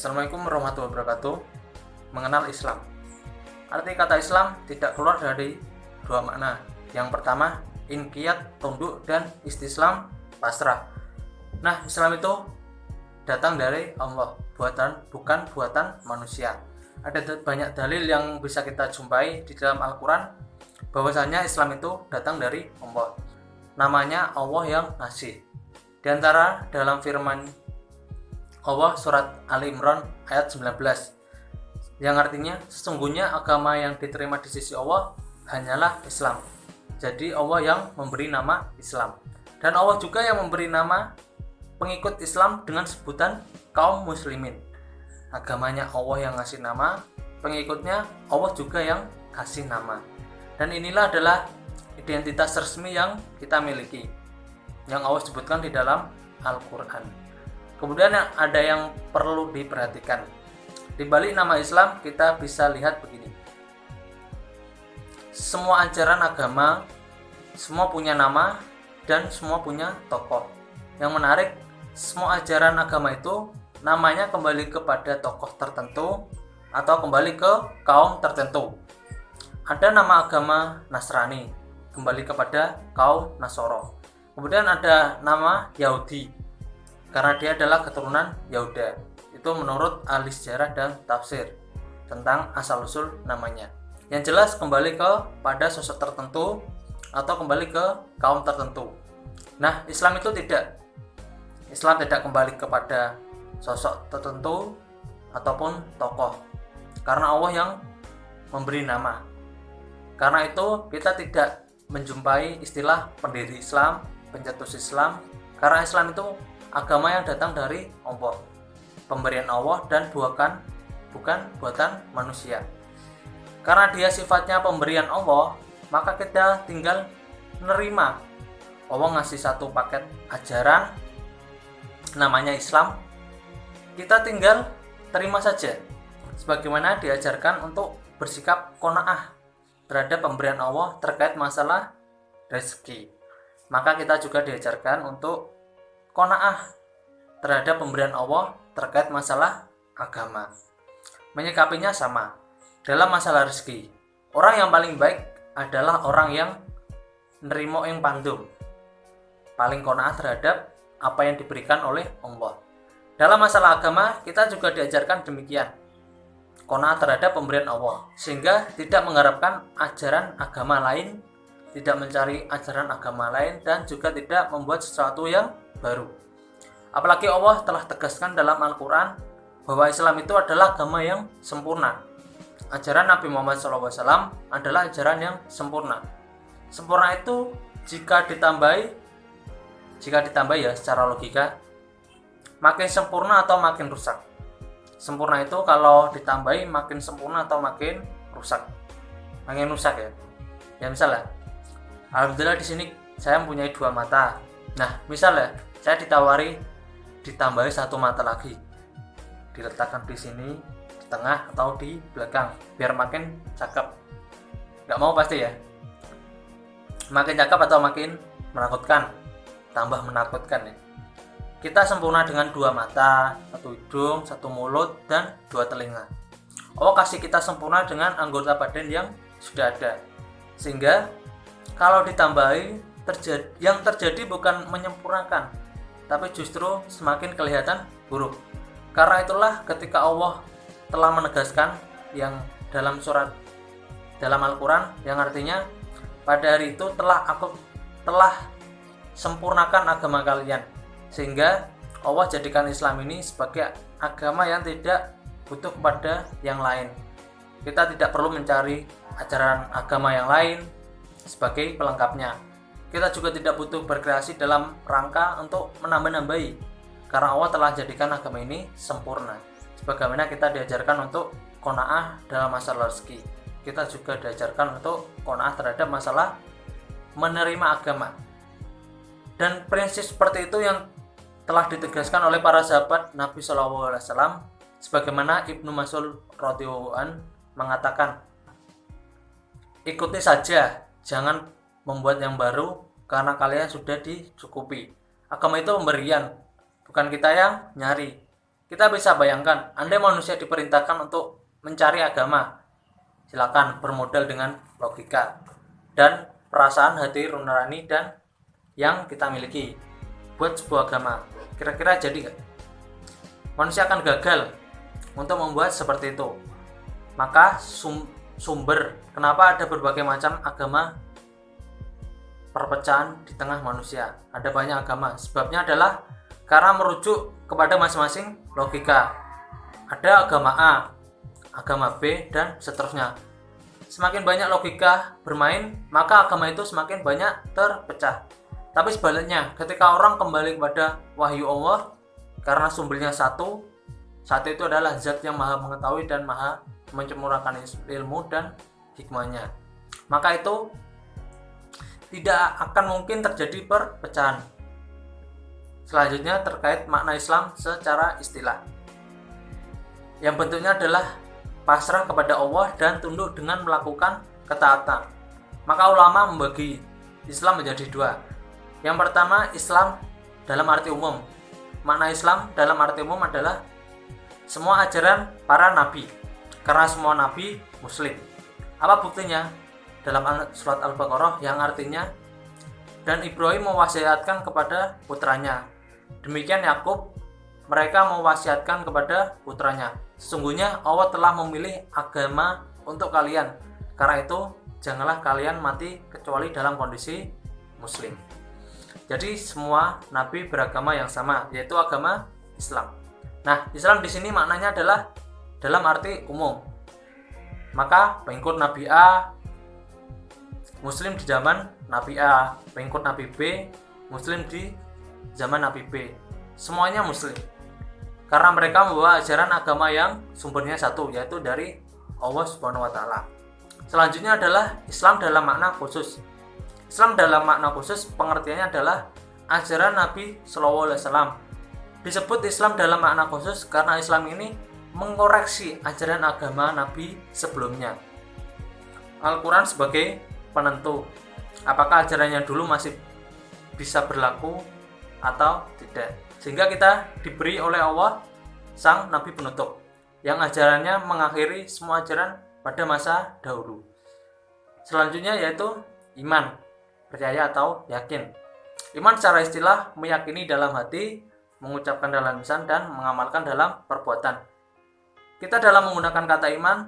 Assalamualaikum warahmatullahi wabarakatuh. Mengenal Islam. Arti kata Islam tidak keluar dari dua makna. Yang pertama, inqiyad, tunduk, dan istislam, pasrah. Nah, Islam itu datang dari Allah, bukan buatan manusia. Ada banyak dalil yang bisa kita jumpai di dalam Al-Quran bahwasanya Islam itu datang dari Allah. Namanya Allah yang ngasih. Di antara dalam firman Allah surat Ali Imran ayat 19 yang artinya sesungguhnya agama yang diterima di sisi Allah hanyalah Islam. Jadi Allah yang memberi nama Islam, dan Allah juga yang memberi nama pengikut Islam dengan sebutan kaum muslimin. Agamanya Allah yang ngasih nama, pengikutnya Allah juga yang kasih nama. Dan inilah adalah identitas resmi yang kita miliki, yang Allah sebutkan di dalam Al-Quran. Kemudian ada yang perlu diperhatikan. Di balik nama Islam kita bisa lihat begini. Semua ajaran agama, semua punya nama dan semua punya tokoh. Yang menarik, semua ajaran agama itu namanya kembali kepada tokoh tertentu atau kembali ke kaum tertentu. Ada nama agama Nasrani, kembali kepada kaum Nasoro. Kemudian ada nama Yahudi, karena dia adalah keturunan Yahuda. Itu menurut ahli sejarah dan tafsir tentang asal-usul namanya. Yang jelas kembali pada sosok tertentu atau kembali ke kaum tertentu. Nah, Islam itu tidak. Islam tidak kembali kepada sosok tertentu ataupun tokoh, karena Allah yang memberi nama. Karena itu kita tidak menjumpai istilah pendiri Islam, pencetus Islam, karena Islam itu agama yang datang dari Allah, pemberian Allah dan bukan buatan manusia. Karena dia sifatnya pemberian Allah, maka kita tinggal menerima. Allah ngasih satu paket ajaran namanya Islam, kita tinggal terima saja, sebagaimana diajarkan untuk bersikap qanaah terhadap pemberian Allah terkait masalah rezeki. Maka kita juga diajarkan untuk qanaah terhadap pemberian Allah terkait masalah agama. Menyikapinya sama. Dalam masalah rezeki, orang yang paling baik adalah orang yang nerimo yang pandum, paling qanaah terhadap apa yang diberikan oleh Allah. Dalam masalah agama, kita juga diajarkan demikian, qanaah terhadap pemberian Allah, sehingga tidak mengharapkan ajaran agama lain, tidak mencari ajaran agama lain, dan juga tidak membuat sesuatu yang baru. Apalagi Allah telah tegaskan dalam Al-Quran bahwa Islam itu adalah agama yang sempurna. Ajaran Nabi Muhammad SAW adalah ajaran yang sempurna. Sempurna itu jika ditambahi ya secara logika, makin sempurna atau makin rusak. Sempurna itu kalau ditambahi makin sempurna atau makin rusak. Makin rusak ya. Ya misalnya, alhamdulillah di sini saya mempunyai 2 mata. Nah, misalnya saya ditambahi 1 mata lagi, diletakkan di sini, di tengah atau di belakang, biar makin cakep. Nggak mau pasti ya. Makin cakep atau makin menakutkan? Tambah menakutkan ya. Kita sempurna dengan 2 mata, 1 hidung, 1 mulut, dan 2 telinga. Allah kasih kita sempurna dengan anggota badan yang sudah ada, sehingga kalau ditambahi yang terjadi bukan menyempurnakan, tapi justru semakin kelihatan buruk. Karena itulah ketika Allah telah menegaskan yang dalam Al-Quran yang artinya pada hari itu aku telah sempurnakan agama kalian, sehingga Allah jadikan Islam ini sebagai agama yang tidak butuh kepada yang lain. Kita tidak perlu mencari ajaran agama yang lain sebagai pelengkapnya. Kita juga tidak butuh berkreasi dalam rangka untuk menambah-nambahi, karena Allah telah jadikan agama ini sempurna. Sebagaimana kita diajarkan untuk qanaah dalam masalah rezeki, kita juga diajarkan untuk qanaah terhadap masalah menerima agama. Dan prinsip seperti itu yang telah ditegaskan oleh para sahabat Nabi SAW, sebagaimana Ibnu Mas'ud radhiyallahu anhu mengatakan, ikuti saja, jangan membuat yang baru, karena kalian sudah dicukupi. Agama itu pemberian, bukan kita yang nyari. Kita bisa bayangkan, Anda manusia diperintahkan untuk mencari agama. Silakan bermodal dengan logika dan perasaan hati nurani dan yang kita miliki buat sebuah agama. Kira-kira jadi nggak? Manusia akan gagal untuk membuat seperti itu. Maka sumber kenapa ada berbagai macam agama, perpecahan di tengah manusia, ada banyak agama, sebabnya adalah karena merujuk kepada masing-masing logika. Ada agama A, agama B, dan seterusnya. Semakin banyak logika bermain, maka agama itu semakin banyak terpecah. Tapi sebaliknya, ketika orang kembali kepada wahyu Allah, karena sumbernya satu itu adalah zat yang maha mengetahui dan maha mencemurahkan ilmu dan hikmahnya, maka itu tidak akan mungkin terjadi perpecahan. Selanjutnya terkait makna Islam secara istilah, yang bentuknya adalah pasrah kepada Allah dan tunduk dengan melakukan ketaatan. Maka ulama membagi Islam menjadi dua. Yang pertama, Islam dalam arti umum. Makna Islam dalam arti umum adalah semua ajaran para nabi, karena semua nabi muslim. Apa buktinya? Dalam surat Al-Baqarah yang artinya, dan Ibrahim mewasiatkan kepada putranya, demikian Yakub, mereka mewasiatkan kepada putranya, sesungguhnya Allah telah memilih agama untuk kalian, karena itu janganlah kalian mati kecuali dalam kondisi muslim. Jadi semua nabi beragama yang sama, yaitu agama Islam. Nah, Islam di sini maknanya adalah dalam arti umum. Maka pengikut Nabi A muslim di zaman Nabi A, pengikut Nabi B muslim di zaman Nabi B. Semuanya muslim. Karena mereka membawa ajaran agama yang sumbernya satu, yaitu dari Allah Subhanahu wa taala. Selanjutnya adalah Islam dalam makna khusus. Islam dalam makna khusus pengertiannya adalah ajaran Nabi Shallallahu alaihi wasallam. Disebut Islam dalam makna khusus karena Islam ini mengkoreksi ajaran agama Nabi sebelumnya. Al-Quran sebagai penentu apakah ajarannya dulu masih bisa berlaku atau tidak. Sehingga kita diberi oleh Allah sang Nabi penutup yang ajarannya mengakhiri semua ajaran pada masa dahulu. Selanjutnya yaitu iman, percaya atau yakin. Iman secara istilah meyakini dalam hati, mengucapkan dalam lisan, dan mengamalkan dalam perbuatan. Kita dalam menggunakan kata iman,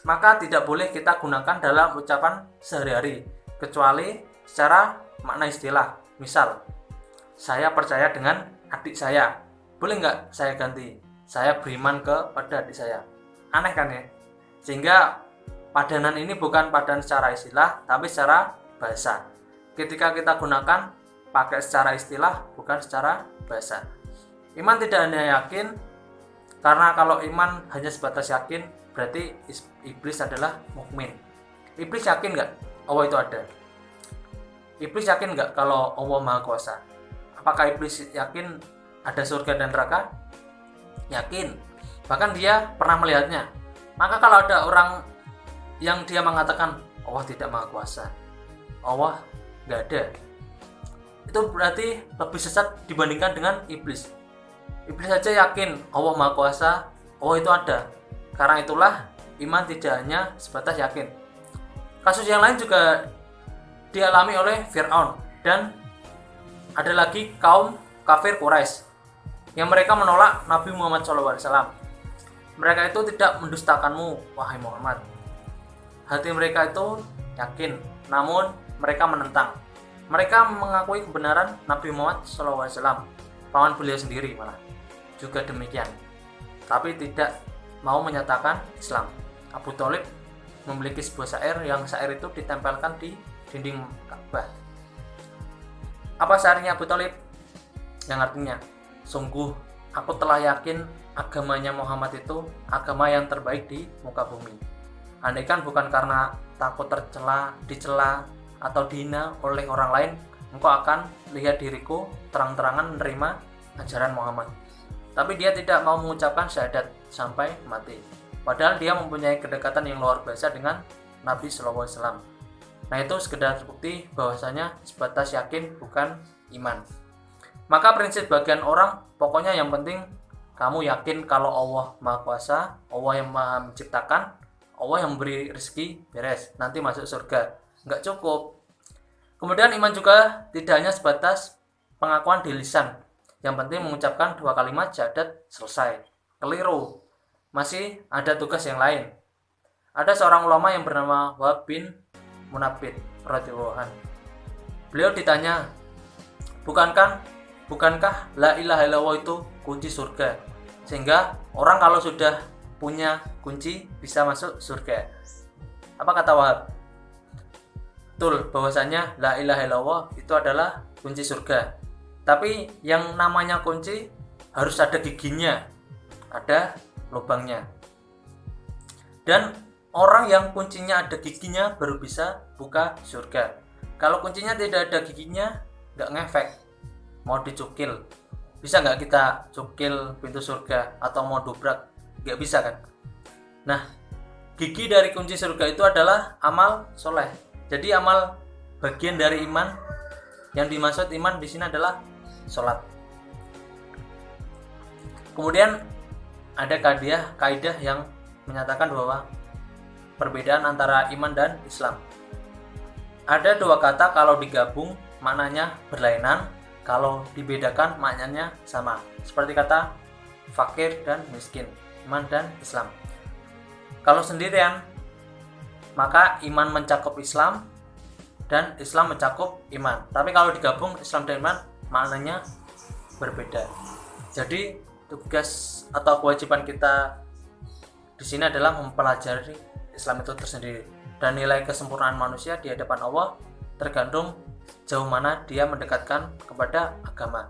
maka tidak boleh kita gunakan dalam ucapan sehari-hari, kecuali secara makna istilah. Misal, saya percaya dengan adik saya, boleh nggak saya ganti? Saya beriman kepada adik saya. Aneh kan ya? Sehingga padanan ini bukan padanan secara istilah, tapi secara bahasa. Ketika kita gunakan, pakai secara istilah, bukan secara bahasa. Iman tidak hanya yakin, karena kalau iman hanya sebatas yakin, berarti iblis adalah mukmin. Iblis yakin nggak Allah itu ada? Iblis yakin nggak kalau Allah Maha Kuasa? Apakah iblis yakin ada surga dan neraka? Yakin. Bahkan dia pernah melihatnya. Maka kalau ada orang yang dia mengatakan Allah tidak Maha Kuasa, Allah nggak ada, itu berarti lebih sesat dibandingkan dengan iblis. Iblis saja yakin Allah Maha Kuasa, Allah itu ada. Karena itulah iman tidak hanya sebatas yakin. Kasus yang lain juga dialami oleh Fir'aun, dan ada lagi kaum kafir Quraisy yang mereka menolak Nabi Muhammad SAW. Mereka itu tidak mendustakanmu, wahai Muhammad. Hati mereka itu yakin, namun mereka menentang. Mereka mengakui kebenaran Nabi Muhammad SAW, paman beliau sendiri malah juga demikian, tapi tidak mau menyatakan Islam. Abu Thalib memiliki sebuah syair yang syair itu ditempelkan di dinding Ka'bah. Apa syairnya Abu Thalib? Yang artinya, sungguh aku telah yakin agamanya Muhammad itu agama yang terbaik di muka bumi. Andaikan bukan karena takut dicela atau dihina oleh orang lain, engkau akan lihat diriku terang-terangan menerima ajaran Muhammad. Tapi dia tidak mau mengucapkan syahadat sampai mati. Padahal dia mempunyai kedekatan yang luar biasa dengan Nabi SAW. Nah, itu sekedar bukti bahwasanya sebatas yakin bukan iman. Maka prinsip bagian orang, pokoknya yang penting kamu yakin kalau Allah Maha Kuasa, Allah yang Maha Menciptakan, Allah yang memberi rezeki, beres, nanti masuk surga. Nggak cukup. Kemudian iman juga tidak hanya sebatas pengakuan di lisan. Yang penting mengucapkan 2 kalimat syahadat, selesai. Keliru. Masih ada tugas yang lain. Ada seorang ulama yang bernama Wahab bin Munabbih radhiyallahu anhu. Beliau ditanya, bukankah la ilaha illallah itu kunci surga? Sehingga orang kalau sudah punya kunci bisa masuk surga. Apa kata Wahab? Betul, bahwasanya la ilaha illallah itu adalah kunci surga. Tapi yang namanya kunci harus ada giginya, ada lubangnya. Dan orang yang kuncinya ada giginya baru bisa buka surga. Kalau kuncinya tidak ada giginya, nggak ngefek. Mau dicukil, bisa nggak kita cukil pintu surga atau mau dobrak? Nggak bisa kan? Nah, gigi dari kunci surga itu adalah amal soleh. Jadi amal bagian dari iman. Yang dimaksud iman di sini adalah sholat. Kemudian ada kaidah yang menyatakan bahwa perbedaan antara iman dan Islam. Ada 2 kata kalau digabung maknanya berlainan, kalau dibedakan maknanya sama. Seperti kata fakir dan miskin, iman dan Islam. Kalau sendirian, maka iman mencakup Islam dan Islam mencakup iman. Tapi kalau digabung Islam dan iman maknanya berbeda. Jadi tugas atau kewajiban kita di sini adalah mempelajari Islam itu tersendiri. Dan nilai kesempurnaan manusia di hadapan Allah tergantung jauh mana dia mendekatkan kepada agama.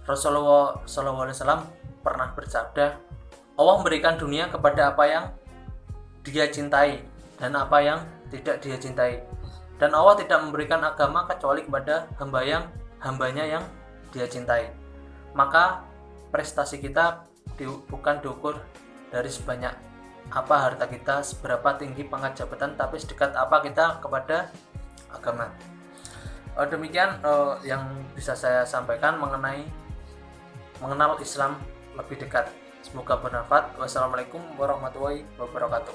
Rasulullah SAW pernah bersabda, Allah memberikan dunia kepada apa yang dia cintai dan apa yang tidak dia cintai. Dan Allah tidak memberikan agama kecuali kepada hambanya yang dia cintai. Maka prestasi kita bukan diukur dari sebanyak apa harta kita, seberapa tinggi pangkat jabatan, tapi sedekat apa kita kepada agama. Demikian yang bisa saya sampaikan mengenal Islam lebih dekat. Semoga bermanfaat. Wassalamualaikum warahmatullahi wabarakatuh.